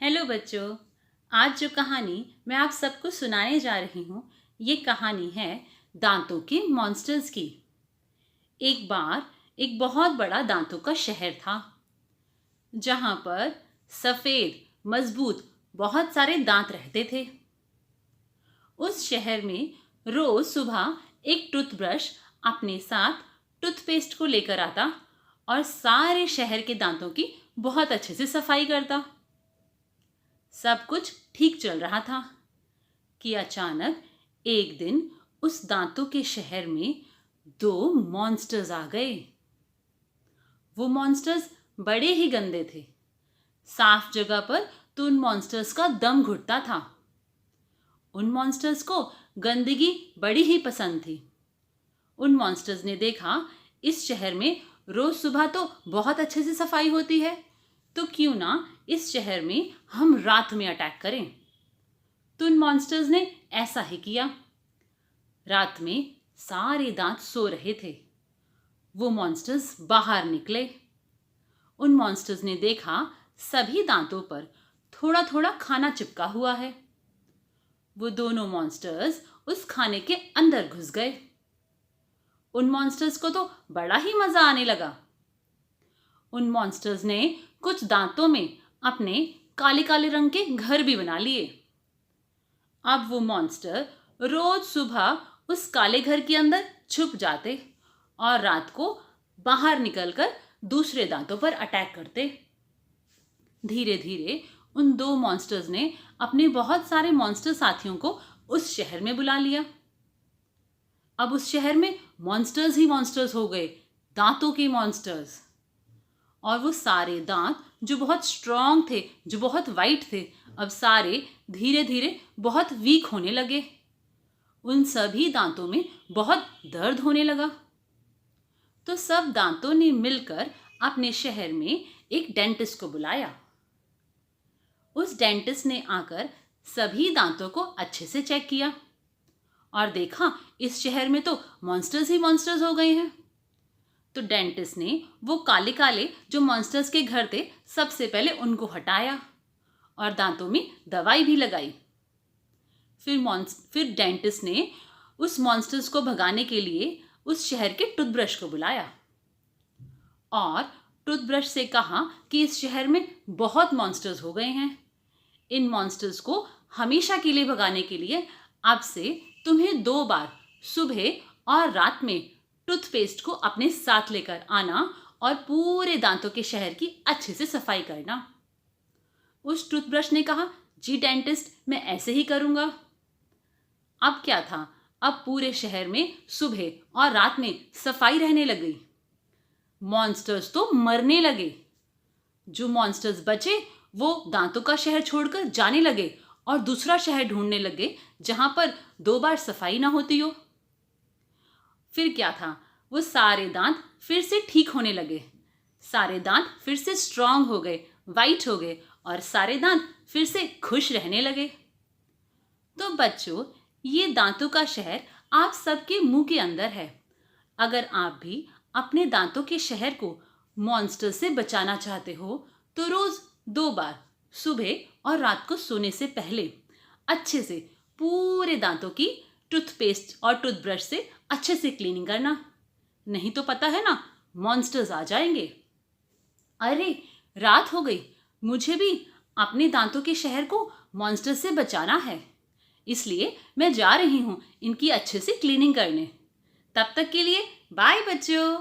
Hello बच्चों। आज जो कहानी मैं आप सबको सुनाने जा रही हूँ ये कहानी है दांतों के मॉन्स्टर्स की। एक बार एक बहुत बड़ा दांतों का शहर था जहाँ पर सफ़ेद मजबूत बहुत सारे दांत रहते थे। उस शहर में रोज सुबह एक टूथब्रश अपने साथ टूथपेस्ट को लेकर आता और सारे शहर के दांतों की बहुत अच्छे से सफाई करता। सब कुछ ठीक चल रहा था कि अचानक एक दिन उस दांतों के शहर में दो मॉन्स्टर्स आ गए। वो मॉन्स्टर्स बड़े ही गंदे थे। साफ जगह पर तो उन मॉन्स्टर्स का दम घुटता था। उन मॉन्स्टर्स को गंदगी बड़ी ही पसंद थी। उन मॉन्स्टर्स ने देखा इस शहर में रोज सुबह तो बहुत अच्छे से सफाई होती है, तो क्यों ना इस शहर में हम रात में अटैक करें। तो उन मॉन्स्टर्स ने ऐसा ही किया। रात में सारे दांत सो रहे थे। वो मॉन्स्टर्स बाहर निकले। उन मॉन्स्टर्स ने देखा सभी दांतों पर थोड़ा थोड़ा खाना चिपका हुआ है। वो दोनों मॉन्स्टर्स उस खाने के अंदर घुस गए। उन मॉन्स्टर्स को तो बड़ा ही मजा आने लगा। उन मॉन्स्टर्स ने कुछ दांतों में अपने काले काले रंग के घर भी बना लिए। अब वो मॉन्स्टर रोज सुबह उस काले घर के अंदर छुप जाते और रात को बाहर निकलकर दूसरे दांतों पर अटैक करते। धीरे धीरे उन दो मॉन्स्टर्स ने अपने बहुत सारे मॉन्स्टर साथियों को उस शहर में बुला लिया। अब उस शहर में मॉन्स्टर्स ही मॉन्स्टर्स हो गए, दांतों के मॉन्स्टर्स। और वो सारे दांत जो बहुत स्ट्रांग थे, जो बहुत वाइट थे, अब सारे धीरे धीरे बहुत वीक होने लगे। उन सभी दांतों में बहुत दर्द होने लगा। तो सब दांतों ने मिलकर अपने शहर में एक डेंटिस्ट को बुलाया। उस डेंटिस्ट ने आकर सभी दांतों को अच्छे से चेक किया और देखा इस शहर में तो मॉन्स्टर्स ही मॉन्स्टर्स हो गए हैं। तो डेंटिस्ट ने वो काले काले जो मॉन्स्टर्स के घर थे सबसे पहले उनको हटाया और दांतों में दवाई भी लगाई। फिर डेंटिस्ट ने उस मॉन्स्टर्स को भगाने के लिए उस शहर के टूथब्रश को बुलाया और टूथब्रश से कहा कि इस शहर में बहुत मॉन्स्टर्स हो गए हैं। इन मॉन्स्टर्स को हमेशा के लिए भगाने के लिए अब से तुम्हें 2 बार सुबह और रात में टूथपेस्ट को अपने साथ लेकर आना और पूरे दांतों के शहर की अच्छे से सफाई करना। उस टूथब्रश ने कहा, जी डेंटिस्ट, मैं ऐसे ही करूंगा। अब क्या था, अब पूरे शहर में सुबह और रात में सफाई रहने लगी। मॉन्स्टर्स तो मरने लगे। जो मॉन्स्टर्स बचे वो दांतों का शहर छोड़कर जाने लगे और दूसरा शहर ढूंढने लगे जहां पर 2 बार सफाई ना होती हो। फिर क्या था, वो सारे दांत फिर से ठीक होने लगे। सारे दांत फिर से स्ट्रांग हो गए, वाइट हो गए और सारे दांत फिर से खुश रहने लगे। तो बच्चों, ये दांतों का शहर आप सबके मुंह के अंदर है। अगर आप भी अपने दांतों के शहर को मॉन्स्टर से बचाना चाहते हो तो रोज 2 बार सुबह और रात को सोने से पहले अच्छे से पूरे दांतों की टूथपेस्ट और टूथब्रश से अच्छे से क्लीनिंग करना। नहीं तो पता है ना, मॉन्स्टर्स आ जाएंगे। अरे रात हो गई, मुझे भी अपने दांतों के शहर को मॉन्स्टर से बचाना है, इसलिए मैं जा रही हूँ इनकी अच्छे से क्लीनिंग करने। तब तक के लिए बाय बच्चों।